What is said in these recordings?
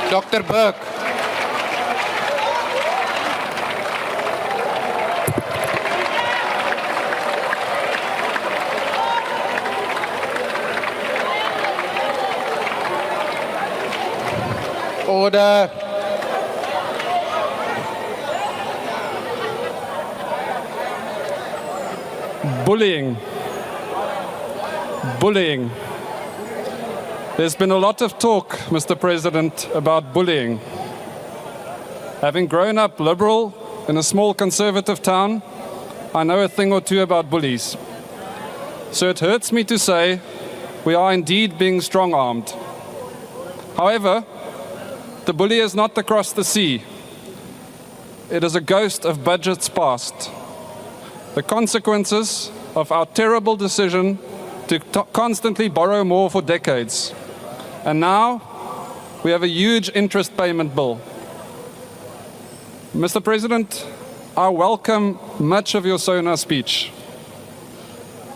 Dr. Burke. Order. Bullying. Bullying. There's been a lot of talk, Mr. President, about bullying. Having grown up liberal in a small conservative town, I know a thing or two about bullies. So it hurts me to say we are indeed being strong-armed. However, the bully is not across the sea. It is a ghost of budgets past. The consequences of our terrible decision to constantly borrow more for decades. And now we have a huge interest payment bill. Mr. President, I welcome much of your SONA speech.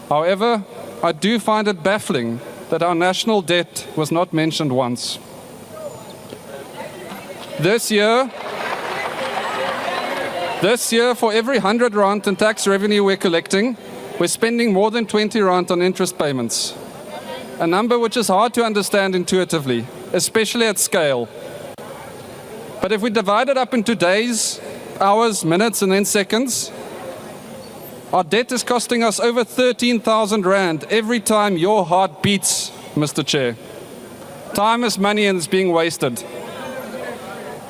However, I do find it baffling that our national debt was not mentioned once. This year, for every 100 rand in tax revenue we're collecting, we're spending more than 20 rand on interest payments. A number which is hard to understand intuitively, especially at scale. But if we divide it up into days, hours, minutes, and then seconds, our debt is costing us over 13,000 rand every time your heart beats, Mr. Chair. Time is money and it's being wasted.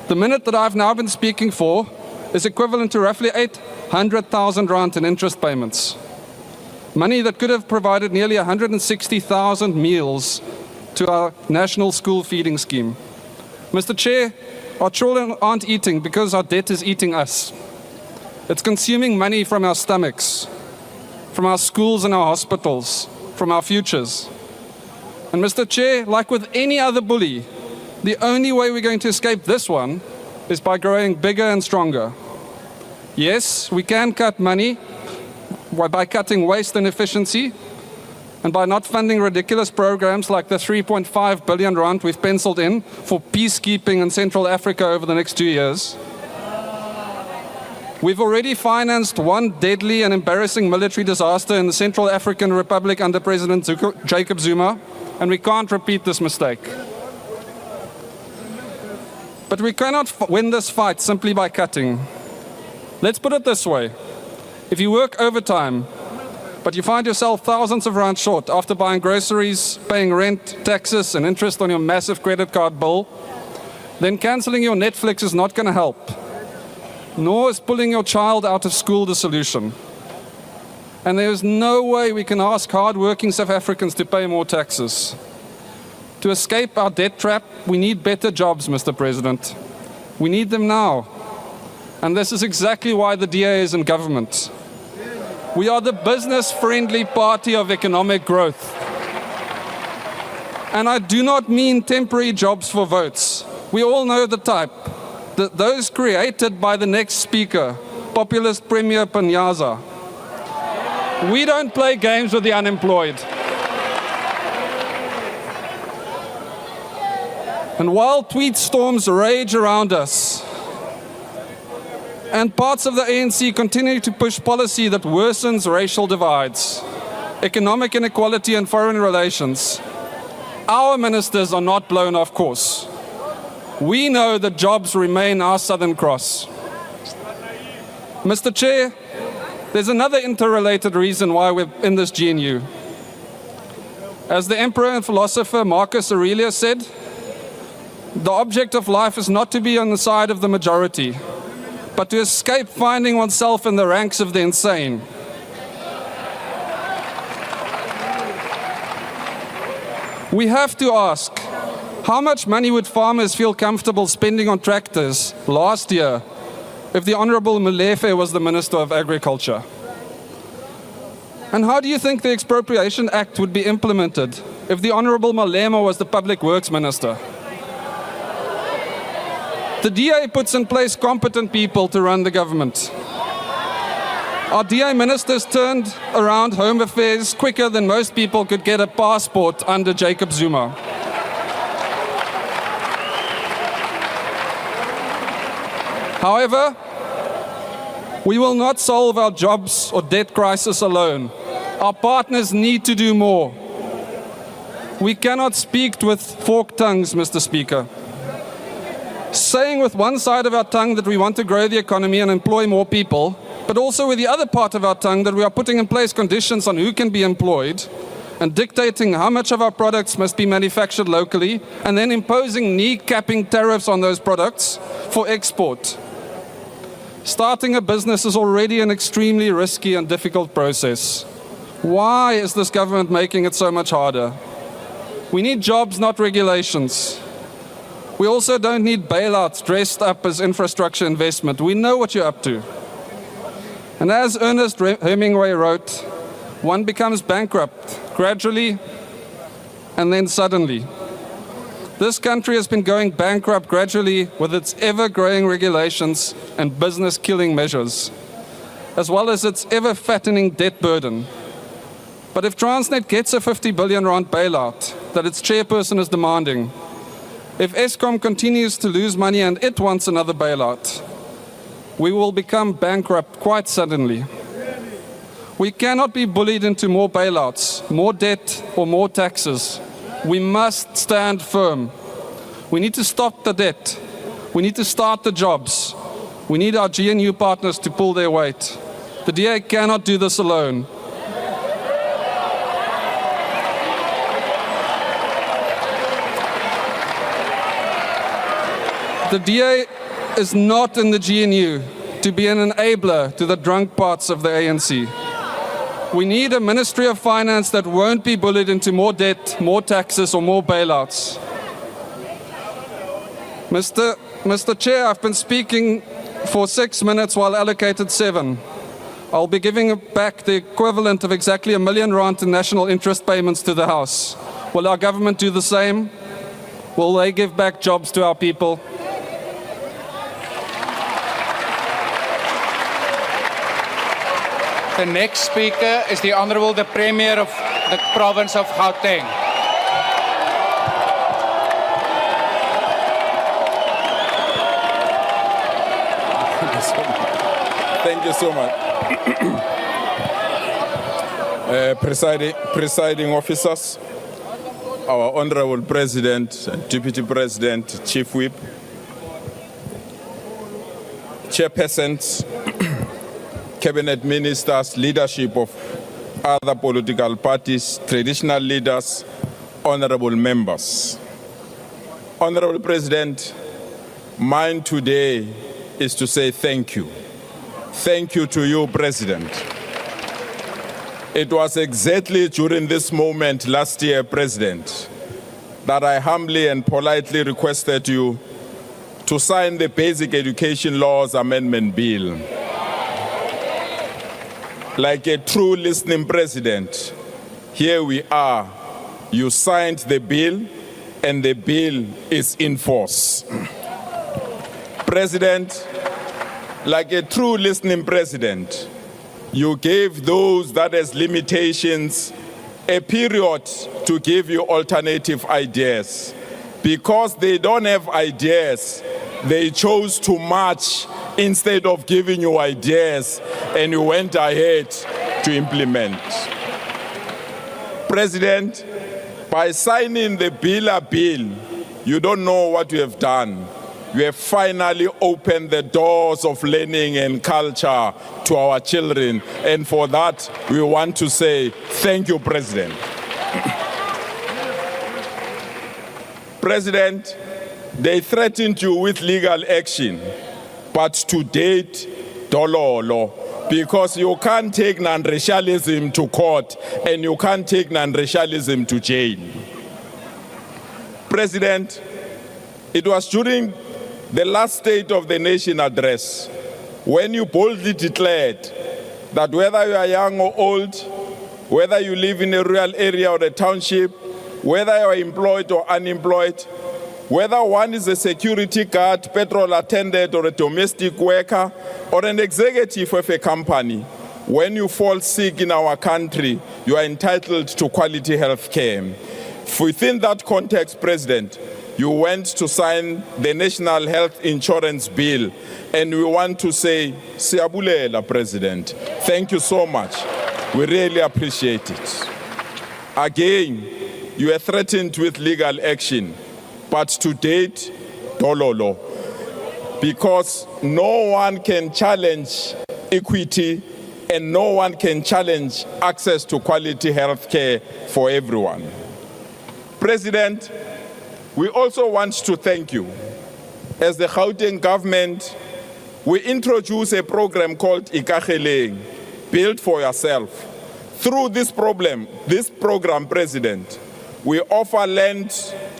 The minute that I've now been speaking for is equivalent to roughly 800,000 rand in interest payments. Money that could have provided nearly 160,000 meals to our national school feeding scheme. Mr. Chair, our children aren't eating because our debt is eating us. It's consuming money from our stomachs, from our schools and our hospitals, from our futures. And Mr. Chair, like with any other bully, the only way we're going to escape this one is by growing bigger and stronger. Yes, we can cut money by cutting waste and efficiency and by not funding ridiculous programs like the 3.5 billion rand we've penciled in for peacekeeping in Central Africa over the next 2 years. We've already financed one deadly and embarrassing military disaster in the Central African Republic under President Jacob Zuma, and we can't repeat this mistake. But we cannot win this fight simply by cutting. Let's put it this way. If you work overtime, but you find yourself thousands of rand short after buying groceries, paying rent, taxes, and interest on your massive credit card bill, then cancelling your Netflix is not going to help. Nor is pulling your child out of school the solution. And there is no way we can ask hard-working South Africans to pay more taxes. To escape our debt trap, we need better jobs, Mr. President. We need them now. And this is exactly why the DA is in government. We are the business-friendly party of economic growth. And I do not mean temporary jobs for votes. We all know the type. Those created by the next speaker, populist Premier Panyaza. We don't play games with the unemployed. And while tweet storms rage around us, and parts of the ANC continue to push policy that worsens racial divides, economic inequality and foreign relations, our ministers are not blown off course. We know that jobs remain our Southern Cross. Mr. Chair, there's another interrelated reason why we're in this GNU. As the emperor and philosopher Marcus Aurelius said, the object of life is not to be on the side of the majority, but to escape finding oneself in the ranks of the insane. We have to ask, how much money would farmers feel comfortable spending on tractors last year if the Honourable Molefe was the Minister of Agriculture? And how do you think the Expropriation Act would be implemented if the Honourable Malema was the Public Works Minister? The DA puts in place competent people to run the government. Our DA ministers turned around home affairs quicker than most people could get a passport under Jacob Zuma. However, we will not solve our jobs or debt crisis alone. Our partners need to do more. We cannot speak with forked tongues, Mr. Speaker. Saying with one side of our tongue that we want to grow the economy and employ more people, but also with the other part of our tongue that we are putting in place conditions on who can be employed and dictating how much of our products must be manufactured locally and then imposing knee-capping tariffs on those products for export. Starting a business is already an extremely risky and difficult process. Why is this government making it so much harder? We need jobs, not regulations. We also don't need bailouts dressed up as infrastructure investment. We know what you're up to. And as Ernest Hemingway wrote, one becomes bankrupt gradually and then suddenly. This country has been going bankrupt gradually with its ever-growing regulations and business-killing measures, as well as its ever-fattening debt burden. But if Transnet gets a 50 billion rand bailout that its chairperson is demanding, if Eskom continues to lose money and it wants another bailout, we will become bankrupt quite suddenly. We cannot be bullied into more bailouts, more debt, or more taxes. We must stand firm. We need to stop the debt. We need to start the jobs. We need our GNU partners to pull their weight. The DA cannot do this alone. The DA is not in the GNU to be an enabler to the drunk parts of the ANC. We need a Ministry of Finance that won't be bullied into more debt, more taxes, or more bailouts. Mr. Chair, I've been speaking for 6 minutes while allocated 7. I'll be giving back the equivalent of exactly R1 million in national interest payments to the House. Will our government do the same? Will they give back jobs to our people? The next speaker is the Honourable the Premier of the province of Gauteng. Thank you so much. Presiding officers, our Honourable President, Deputy President, Chief Whip, Chairpersons, Cabinet Ministers, leadership of other political parties, traditional leaders, honourable members. Honourable President, mine today is to say thank you. Thank you to you, President. It was exactly during this moment last year, President, that I humbly and politely requested you to sign the Basic Education Laws Amendment Bill. Like a true listening president, here we are. You signed the bill, and the bill is in force. President, like a true listening president, you gave those that has limitations a period to give you alternative ideas. Because they don't have ideas, they chose to march instead of giving you ideas, and you went ahead to implement. President, by signing the BELA bill, you don't know what you have done. You have finally opened the doors of learning and culture to our children, and for that, we want to say thank you, President. President, they threatened you with legal action, but to date, Dololo, because you can't take non-racialism to court and you can't take non-racialism to jail. President, it was during the last State of the Nation address when you boldly declared that whether you are young or old, whether you live in a rural area or a township, whether you are employed or unemployed, whether one is a security guard, petrol attendant, or a domestic worker, or an executive of a company, when you fall sick in our country, you are entitled to quality health care. Within that context, President, you went to sign the National Health Insurance Bill, and we want to say, Siyabulela, President. Thank you so much. We really appreciate it. Again, you are threatened with legal action, but to date, Dololo, because no one can challenge equity and no one can challenge access to quality health care for everyone. President, we also want to thank you. As the Gauteng government, we introduced a program called Ikageleng, Build for Yourself. Through this program, President, we offer land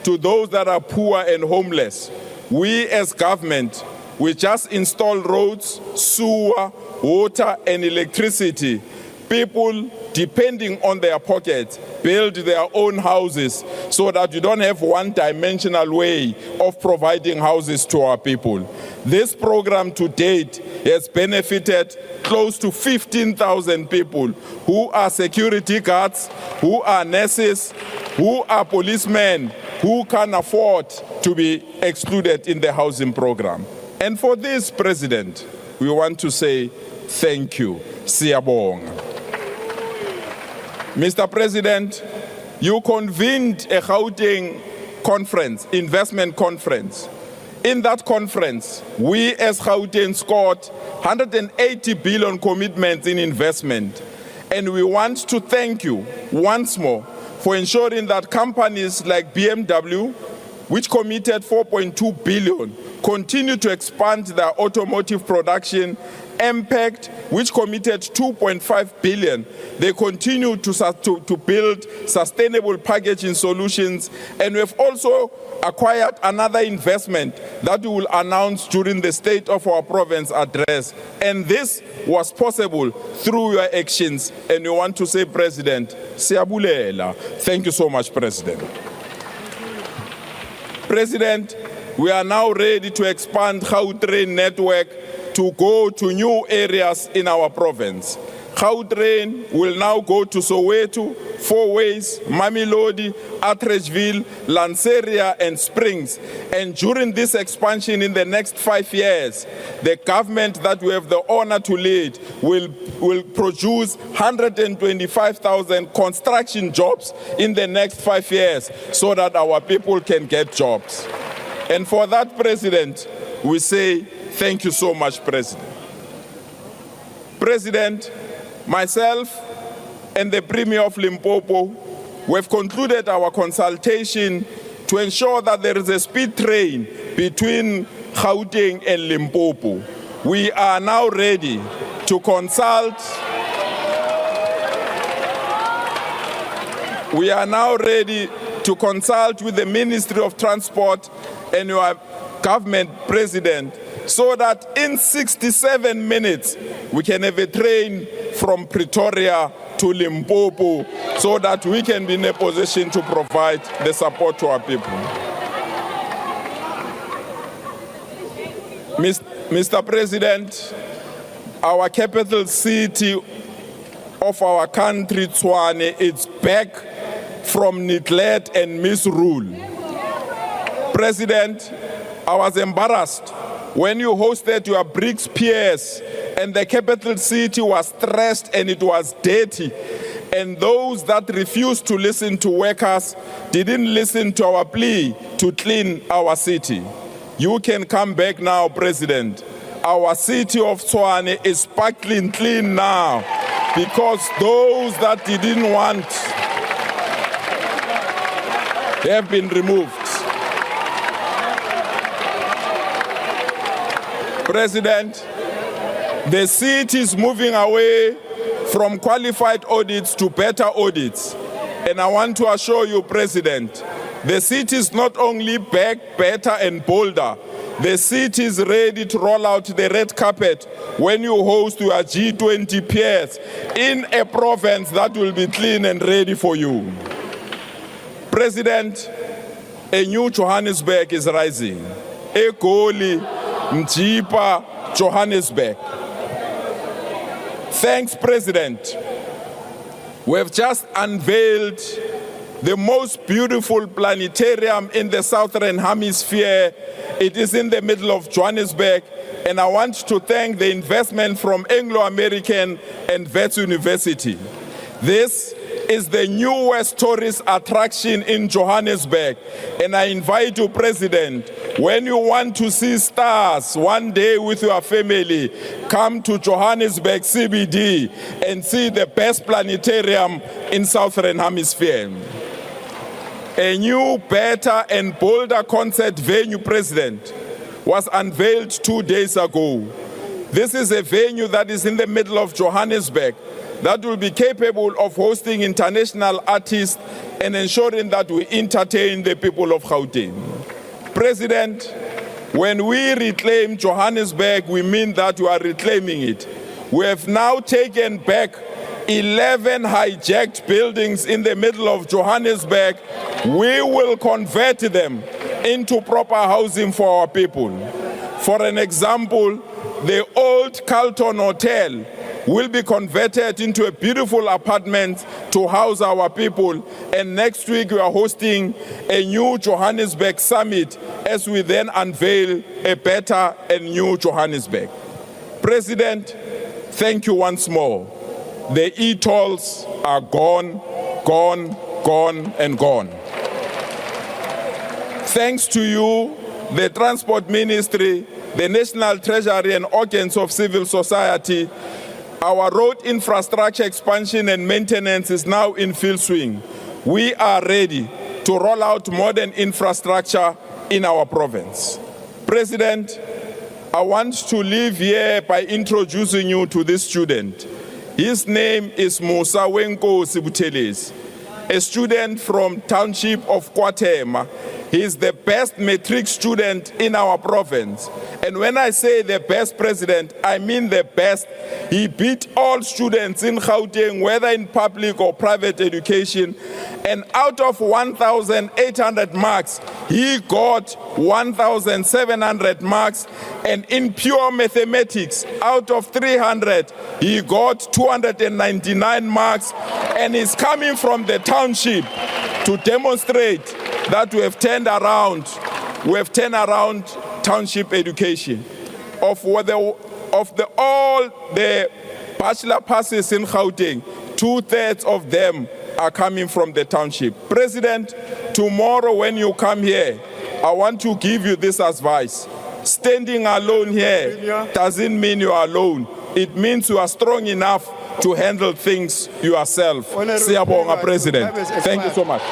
to those that are poor and homeless. We as government, we just install roads, sewer, water and electricity. People, depending on their pockets, build their own houses so that you don't have one-dimensional way of providing houses to our people. This program to date has benefited close to 15,000 people who are security guards, who are nurses, who are policemen, who can afford to be excluded in the housing program. And for this, President, we want to say thank you. Siyabonga. Mr. President, you convened a Gauteng conference, investment conference. In that conference, we as Gauteng scored 180 billion commitments in investment. And we want to thank you once more for ensuring that companies like BMW, which committed 4.2 billion, continue to expand their automotive production. Impact, which committed 2.5 billion, they continue to build sustainable packaging solutions, and we have also acquired another investment that we will announce during the State of our Province address. And this was possible through your actions, and we want to say, President, Siyabulela. Thank you so much, President. President, we are now ready to expand Gautrain network to go to new areas in our province. Gautrain will now go to Soweto, Four Ways, Mamelodi, Atteridgeville, Lanseria, and Springs. And during this expansion in the next 5 years, the government that we have the honor to lead will produce 125,000 construction jobs in the next 5 years so that our people can get jobs. And for that, President, we say thank you so much, President. President, myself and the Premier of Limpopo, we have concluded our consultation to ensure that there is a speed train between Gauteng and Limpopo. We are now ready to consult. We are now ready to consult with the Ministry of Transport and your government, President, so that in 67 minutes we can have a train from Pretoria to Limpopo so that we can be in a position to provide the support to our people. Mr. President, our capital city of our country, Tshwane, is back from neglect and misrule. President, I was embarrassed when you hosted your BRICS peers and the capital city was stressed and it was dirty. And those that refused to listen to workers didn't listen to our plea to clean our city. You can come back now, President. Our city of Tshwane is sparkling clean now because those that didn't want have been removed. President, the city is moving away from qualified audits to better audits. And I want to assure you, President, the city is not only back, better and bolder, the city is ready to roll out the red carpet when you host your G20 peers in a province that will be clean and ready for you. President, a new Johannesburg is rising. Egoli, Mjipa, Johannesburg. Thanks, President. We have just unveiled the most beautiful planetarium in the Southern Hemisphere. It is in the middle of Johannesburg, and I want to thank the investment from Anglo-American and Wits University. This is the newest tourist attraction in Johannesburg, and I invite you, President, when you want to see stars one day with your family, come to Johannesburg CBD and see the best planetarium in Southern Hemisphere. A new, better and bolder concert venue, President, was unveiled 2 days ago. This is a venue that is in the middle of Johannesburg that will be capable of hosting international artists and ensuring that we entertain the people of Gauteng. President, when we reclaim Johannesburg, we mean that we are reclaiming it. We have now taken back 11 hijacked buildings in the middle of Johannesburg. We will convert them into proper housing for our people. For an example, the old Carlton Hotel will be converted into a beautiful apartment to house our people. And next week we are hosting a new Johannesburg summit as we then unveil a better and new Johannesburg. President, thank you once more. The e-tolls are gone, gone, gone, and gone. Thanks to you, the Transport Ministry, the National Treasury, and organs of civil society, our road infrastructure expansion and maintenance is now in full swing. We are ready to roll out modern infrastructure in our province. President, I want to leave here by introducing you to this student. His name is Musa Wenkosi Buthelezi, a student from township of Kwatema. He is the best matric student in our province. And when I say the best, President, I mean the best. He beat all students in Gauteng, whether in public or private education. And out of 1,800 marks, he got 1,700 marks. And in pure mathematics, out of 300, he got 299 marks. And he's coming from the township to demonstrate that we have turned around township education. Of all the bachelor passes in Gauteng, 2/3 of them are coming from the township. President, tomorrow when you come here, I want to give you this advice. Standing alone here doesn't mean you are alone. It means you are strong enough to handle things yourself. Siyabonga, President. Thank you so much.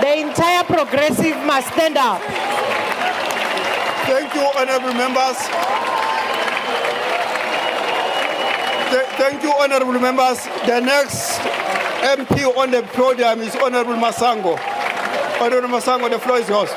The entire progressive must stand up. Thank you, honorable members. Thank you, honorable members. The next MP on the podium is Honorable Masango. Honorable Masango, the floor is yours.